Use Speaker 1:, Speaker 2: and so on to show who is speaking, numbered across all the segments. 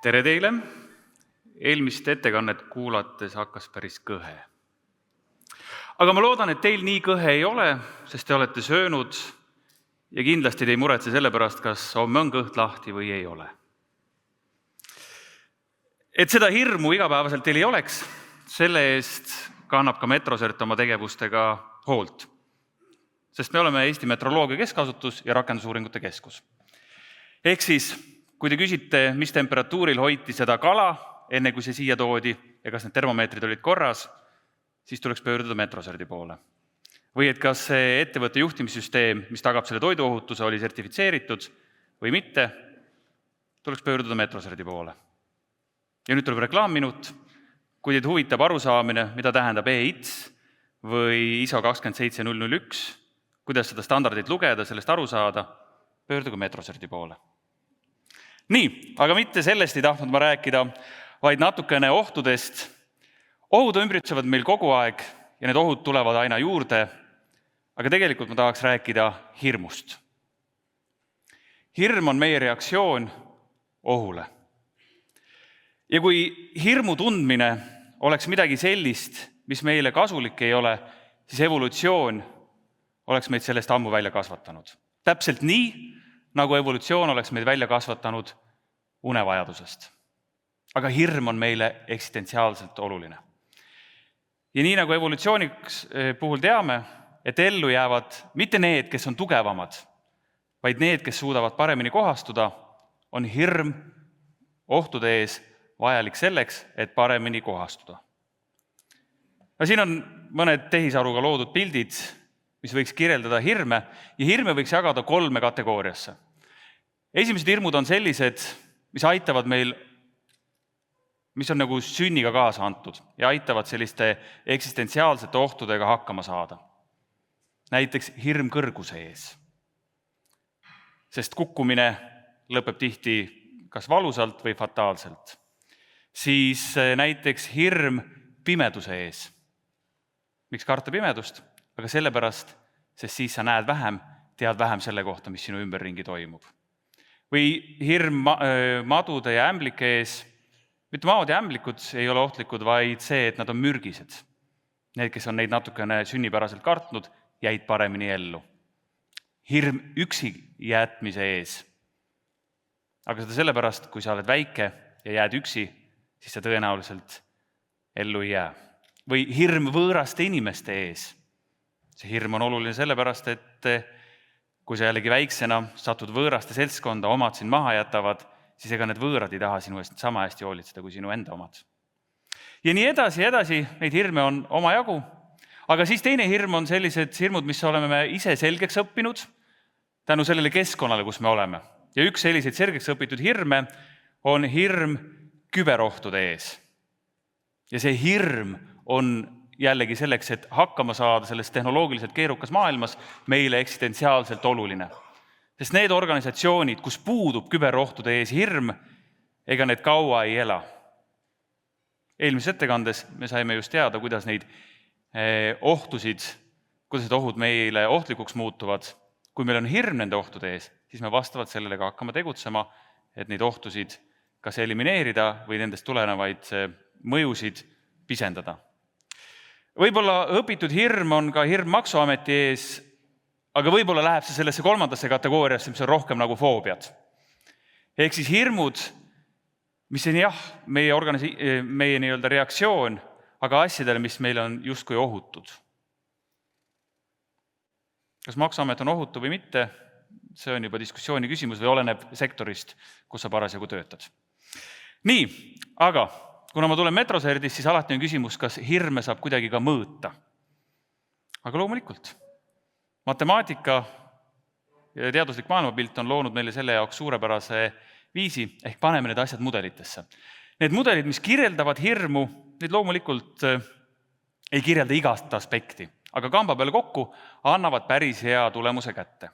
Speaker 1: Tere teile! Eelmist ettekannet kuulates hakkas päris kõhe. Aga ma loodan, et teil nii kõhe ei ole, sest te olete söönud ja kindlasti te ei muretse selle pärast, kas homme on kõht lahti või ei ole. Et seda hirmu igapäevaselt teil ei oleks, selle eest kannab ka Metrosert oma tegevustega hoolt. Sest me oleme Eesti Metroloogia Keskasutus ja Rakendusuuringute Keskus. Ehk siis, kui te küsite, mis temperatuuril hoiti seda kala, enne kui see siia toodi ja kas need termomeetrid olid korras, siis tuleks pöörduda Metroserti poole. Või et kas see ettevõtte juhtimissüsteem, mis tagab selle toiduohutuse, oli sertifitseeritud või mitte, tuleks pöörduda Metroserti poole. Ja nüüd tuleb reklaamminut. Kui teid huvitab arusaamine, mida tähendab EITS või ISO 27001, kuidas seda standardit lugeda, sellest aru saada, pöörduge Metroserti poole. Nii, aga mitte sellest ei tahtnud ma rääkida, vaid natukene ohtudest. Ohud ümbritsevad meil kogu aeg ja need ohud tulevad aina juurde, aga tegelikult ma tahaks rääkida hirmust. Hirm on meie reaktsioon ohule. Ja kui hirmu tundmine oleks midagi sellist, mis meile kasulik ei ole, siis evolutsioon oleks meid sellest ammu välja kasvatanud. Täpselt nii, nagu evolutsioon oleks meid välja kasvatanud unevajadusest. Aga hirm on meile eksistentsiaalselt oluline. Ja nii nagu evolutsiooniks puhul teame, et ellu jäävad mitte need, kes on tugevamad, vaid need, kes suudavad paremini kohastuda, on hirm ohtude ees vajalik selleks, et paremini kohastuda. Siin on mõned tehisaruga loodud pildid, mis võiks kirjeldada hirme, ja hirme võiks jagada 3 kategooriasse. Esimesed hirmud on sellised, mis aitavad meil, mis on nagu sünniga kaasa antud ja aitavad selliste eksistentsiaalsete ohtudega hakkama saada. Näiteks hirm kõrguse ees. Sest kukkumine lõpeb tihti kas valusalt või fataalselt. Siis näiteks hirm pimeduse ees. Miks karta pimedust? Aga sellepärast, sest siis sa näed vähem, tead vähem selle kohta, mis sinu ümberringi toimub. Või hirm madude ja ämblike ees. Mitte maad ja ämblikud ei ole ohtlikud, vaid see, et nad on mürgised. Need, kes on neid natukene sünnipäraselt kartnud, jäid paremini ellu. Hirm üksi jätmise ees. Aga seda sellepärast, kui sa oled väike ja jääd üksi, siis sa tõenäoliselt ellu ei jää. Või hirm võõraste inimeste ees. See hirm on oluline sellepärast, et kui sa jällegi väiksena satud võõraste seltskonda, omad sind maha jätavad, siis ega need võõrad ei taha sinu eest sama hästi hoolitseda kui sinu enda omad. Ja nii edasi, neid hirme on omajagu. Aga siis teine hirm on sellised hirmud, mis oleme me ise selgeks õppinud tänu sellele keskkonnale, kus me oleme. Ja üks selliseid selgeks õpitud hirme on hirm küberohtude ees. Ja see hirm on jällegi selleks, et hakkama saada selles tehnoloogiliselt keerukas maailmas meile eksistentsiaalselt oluline. Sest need organisatsioonid, kus puudub küberohtude ees hirm, ega need kaua ei ela. Eelmises ettekandes me saime just teada, kuidas neid ohtusid, kuidas need ohud meile ohtlikuks muutuvad. Kui meil on hirm nende ohtude ees, siis me vastavalt sellele ka hakkama tegutsema, et neid ohtusid kas elimineerida või nendest tulenevaid mõjusid pisendada. Võib-olla õpitud hirm on ka hirm maksuameti ees, aga võib-olla läheb see sellesse 3. kategooriasse, mis on rohkem nagu foobiad. Ehk siis hirmud, mis on meie nii-öelda reaktsioon, aga asjadele, mis meil on justkui ohutud. Kas maksuamet on ohutu või mitte, see on juba diskussiooni küsimus või oleneb sektorist, kus sa parasjagu töötad. Nii, aga kuna ma tulen Metroserdist, siis alati on küsimus, kas hirme saab kuidagi ka mõõta. Aga loomulikult. Matemaatika ja teaduslik maailmapilt on loonud meile selle jaoks suurepärase viisi, ehk paneme need asjad mudelitesse. Need mudelid, mis kirjeldavad hirmu, need loomulikult ei kirjelda igast aspekti, aga kamba peale kokku annavad päris hea tulemuse kätte.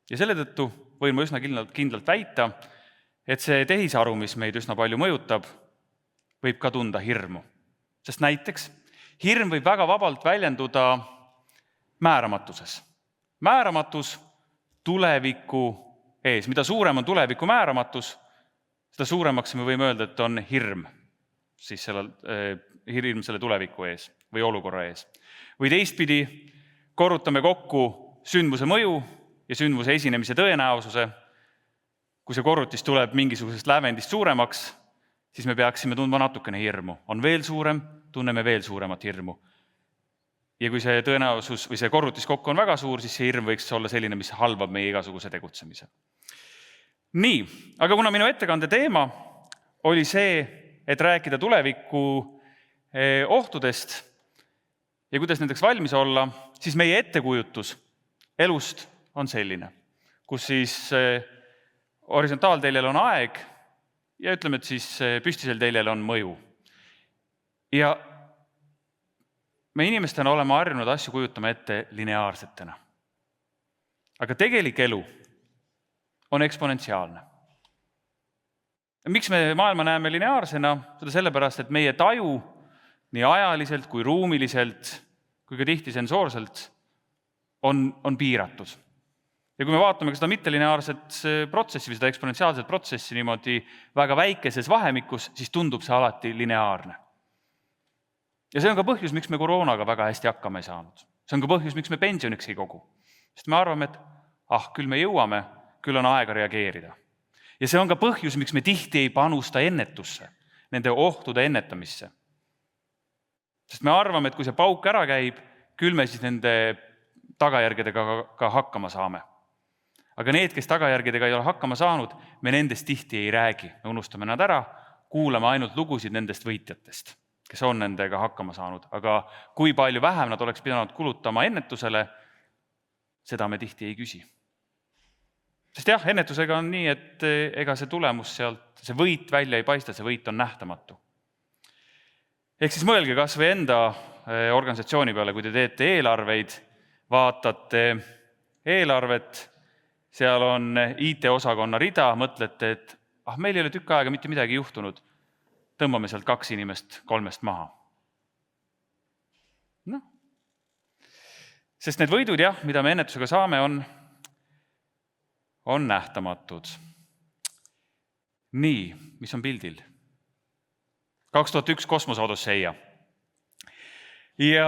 Speaker 1: Ja selle tõttu võin ma üsna kindlalt väita, et see tehisaru, mis meid üsna palju mõjutab, võib ka tunda hirmu. Sest näiteks hirm võib väga vabalt väljenduda määramatuses. Määramatus tuleviku ees. Mida suurem on tuleviku määramatus, seda suuremaks me võime öelda, et on hirm siis hirm selle tuleviku ees või olukorra ees. Või teistpidi korrutame kokku sündmuse mõju ja sündmuse esinemise tõenäosuse. Kui see korrutis tuleb mingisugusest lävendist suuremaks, siis me peaksime tundma natukene hirmu. On veel suurem, tunneme veel suuremat hirmu. Ja kui see tõenäosus või see korrutis kokku on väga suur, siis see hirm võiks olla selline, mis halvab meie igasuguse tegutsemise. Nii, aga kuna minu ettekande teema oli see, et rääkida tuleviku ohtudest ja kuidas nendeks valmis olla, siis meie ettekujutus elust on selline, kus siis horisontaalteljel on aeg ja ütleme, et siis püstisel teljel on mõju. Ja me inimestena oleme harjunud asju kujutama ette lineaarsetena. Aga tegelik elu on eksponentsiaalne. Miks me maailma näeme lineaarsena? Seda sellepärast, et meie taju nii ajaliselt kui ruumiliselt kui ka tihti sensoorselt on piiratud. Ja kui me vaatame seda mittelineaarset protsessi või seda eksponentsiaalset protsessi niimoodi väga väikeses vahemikus, siis tundub see alati lineaarne. Ja see on ka põhjus, miks me koroonaga väga hästi hakkama ei saanud. See on ka põhjus, miks me pensioniks ei kogu. Sest me arvame, et küll me jõuame, küll on aega reageerida. Ja see on ka põhjus, miks me tihti ei panusta ennetusse, nende ohtude ennetamisse. Sest me arvame, et kui see pauk ära käib, küll me siis nende tagajärgedega ka hakkama saame. Aga need, kes tagajärgedega ei ole hakkama saanud, me nendest tihti ei räägi. Me unustame nad ära, kuulame ainult lugusid nendest võitjatest, kes on nendega hakkama saanud. Aga kui palju vähem nad oleks pidanud kulutama ennetusele, seda me tihti ei küsi. Sest jah, ennetusega on nii, et ega see tulemus sealt, see võit välja ei paista, see võit on nähtamatu. Ehk siis mõelge kas või enda organisatsiooni peale, kui te teete eelarveid, vaatate eelarvet, seal on IT-osakonna rida, mõtlete, et meil ei ole tükk aega mitte midagi juhtunud, tõmbame sealt 2 inimest 3 maha. Sest need võidud, mida me ennetusega saame, on nähtamatud. Nii, mis on pildil? 2001 kosmoseodosseia. Ja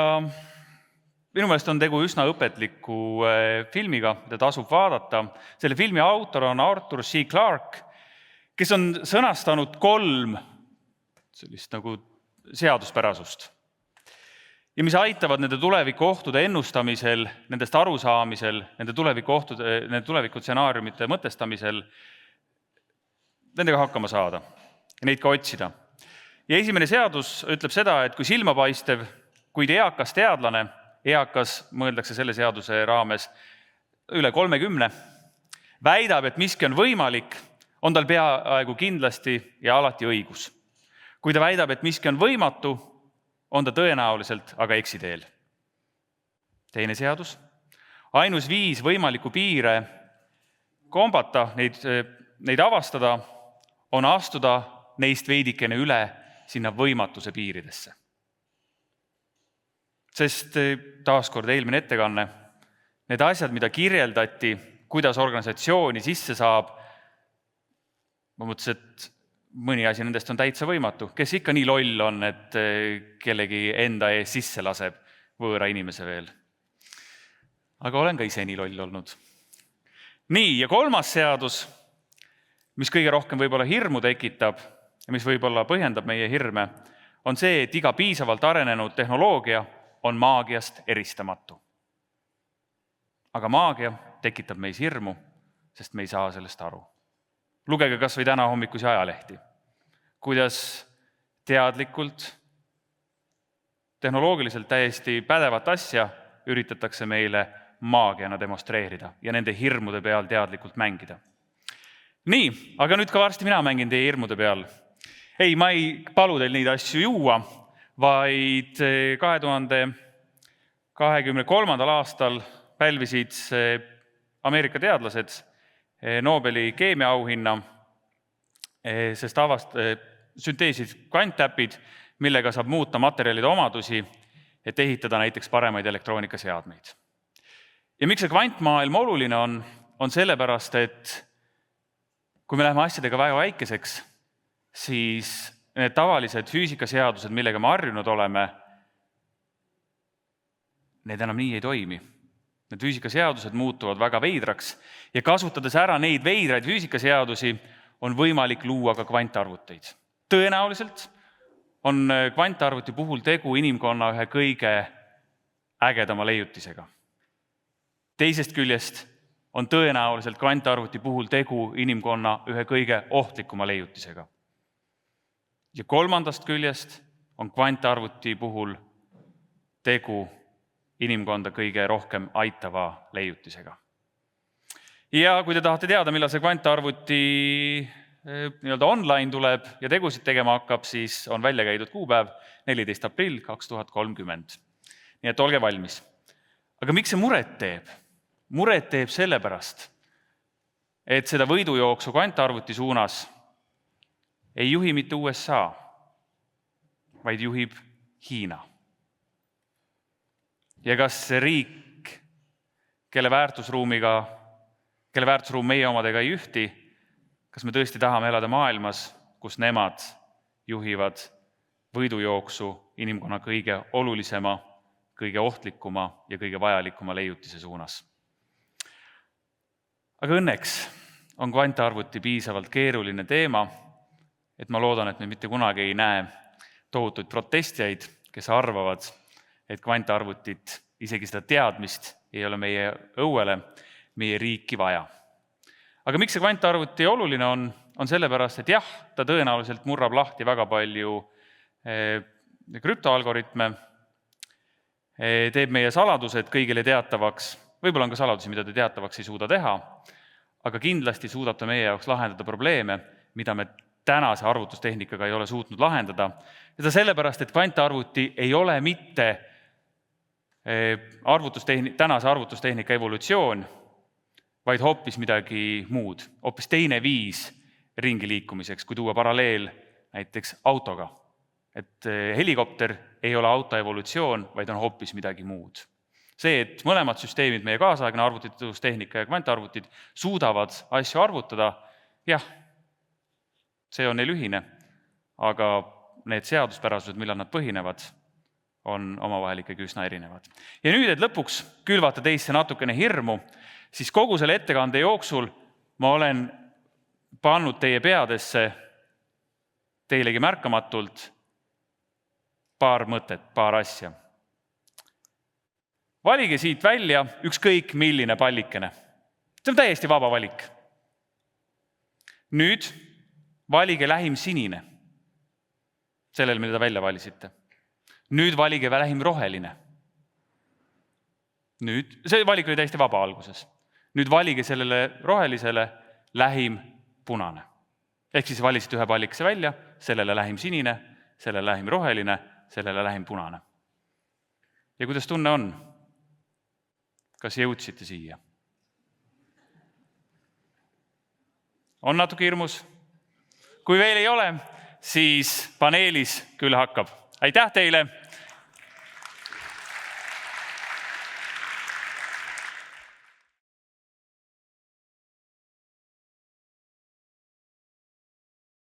Speaker 1: minu meelest on tegu üsna õpetliku filmiga, mida tasub vaadata. Selle filmi autor on Arthur C. Clarke, kes on sõnastanud 3 sellist nagu seaduspärasust. Ja mis aitavad nende tulevikuohtude ennustamisel, nendest arusaamisel, nende tulevikustsenaariumite mõtestamisel, nendega hakkama saada ja neid ka otsida. Ja esimene seadus ütleb seda, et kui silmapaistev, kuid eakas teadlane, eakas mõeldakse selle seaduse raames üle 30, väidab, et miski on võimalik, on tal peaaegu kindlasti ja alati õigus. Kui ta väidab, et miski on võimatu, on ta tõenäoliselt aga eksiteel. Teine seadus. Ainus viis võimaliku piire kombata, neid avastada, on astuda neist veidikene üle sinna võimatuse piiridesse. Sest taaskord eelmine ettekanne, need asjad, mida kirjeldati, kuidas organisatsiooni sisse saab, ma mõtlesin, et mõni asi nendest on täitsa võimatu. Kes ikka nii loll on, et kellegi enda ees sisse laseb võõra inimese veel. Aga olen ka ise nii loll olnud. Nii, ja 3. seadus, mis kõige rohkem võib-olla hirmu tekitab ja mis võib-olla põhjendab meie hirme, on see, et iga piisavalt arenenud tehnoloogia on maagiast eristamatu. Aga maagia tekitab meis hirmu, sest me ei saa sellest aru. Lugege kas või täna hommikusi ajalehti, kuidas teadlikult, tehnoloogiliselt täiesti pädevat asja üritatakse meile maagiana demonstreerida ja nende hirmude peal teadlikult mängida. Nii, aga nüüd ka varsti mina mängin teie hirmude peal. Ei, ma ei palu teil neid asju juua, vaid 2023. aastal pälvisid Ameerika teadlased Nobeli keemiaauhinna, sest sünteesid kvanttäpid, millega saab muuta materjalide omadusi, et ehitada näiteks paremaid elektroonikaseadmeid. Ja miks see kvantmaailm oluline on sellepärast, et kui me läheme asjadega väga väikeseks, siis need tavalised füüsikaseadused, millega me harjunud oleme, need enam nii ei toimi. Need füüsikaseadused muutuvad väga veidraks ja kasutades ära neid veidraid füüsikaseadusi, on võimalik luua ka kvantarvuteid. Tõenäoliselt on kvantarvuti puhul tegu inimkonna ühe kõige ägedama leiutisega. Teisest küljest on tõenäoliselt kvantarvuti puhul tegu inimkonna ühe kõige ohtlikuma leiutisega. Ja kolmandast küljest on kvantarvuti puhul tegu inimkonda kõige rohkem aitava leiutisega. Ja kui te tahate teada, millal see kvantarvuti online tuleb ja tegusid tegema hakkab, siis on välja käidud kuupäev 14. aprill 2030. Nii et olge valmis. Aga miks see muret teeb? Muret teeb sellepärast, et seda võidujooksu kvantarvuti suunas ei juhi mitte USA, vaid juhib Hiina. Ja kas see riik, kelle väärtusruum meie omadega ei ühti, kas me tõesti tahame elada maailmas, kus nemad juhivad võidujooksu inimkonna kõige olulisema, kõige ohtlikuma ja kõige vajalikuma leiutise suunas? Aga õnneks on kvantarvuti piisavalt keeruline teema, et ma loodan, et me mitte kunagi ei näe tohutuid protestijaid, kes arvavad, et kvantarvutit, isegi seda teadmist ei ole meie õuele, meie riiki vaja. Aga miks see kvantarvuti oluline on sellepärast, et jah, ta tõenäoliselt murrab lahti väga palju krüptoalgoritme, teeb meie saladused kõigile teatavaks, võib-olla on ka saladusi, mida te teatavaks ei suuda teha, aga kindlasti suudab ta meie jaoks lahendada probleeme, mida me tänase arvutustehnikaga ei ole suutnud lahendada. Seda sellepärast, et kvantarvuti ei ole mitte tänase arvutustehnika evolutsioon, vaid hoopis midagi muud, hoopis teine viis ringi liikumiseks, kui tuua paralleel näiteks autoga. Et helikopter ei ole auto evolutsioon, vaid on hoopis midagi muud. See, et mõlemad süsteemid, meie kaasaegne arvutitehnika ja kvantarvutid suudavad asju arvutada, jah, see on neil ühine, aga need seaduspärasused, millal nad põhinevad, on omavahel ikkagi üsna erinevad. Ja nüüd, et lõpuks külvata teisse natukene hirmu, siis kogu selle ettekande jooksul ma olen pannud teie peadesse teilegi märkamatult paar mõtet, paar asja. Valige siit välja ükskõik milline pallikene. See on täiesti vaba valik. Nüüd valige lähim sinine, sellel, mida välja valisite. Nüüd valige lähim roheline. See valik oli täiesti vaba alguses. Nüüd valige sellele rohelisele lähim punane. Ehk siis valisite ühe pallikese välja, sellele lähim sinine, sellele lähim roheline, sellele lähim punane. Ja kuidas tunne on? Kas jõudsite siia? On natuke hirmus? Kui veel ei ole, siis paneelis küll hakkab. Aitäh teile!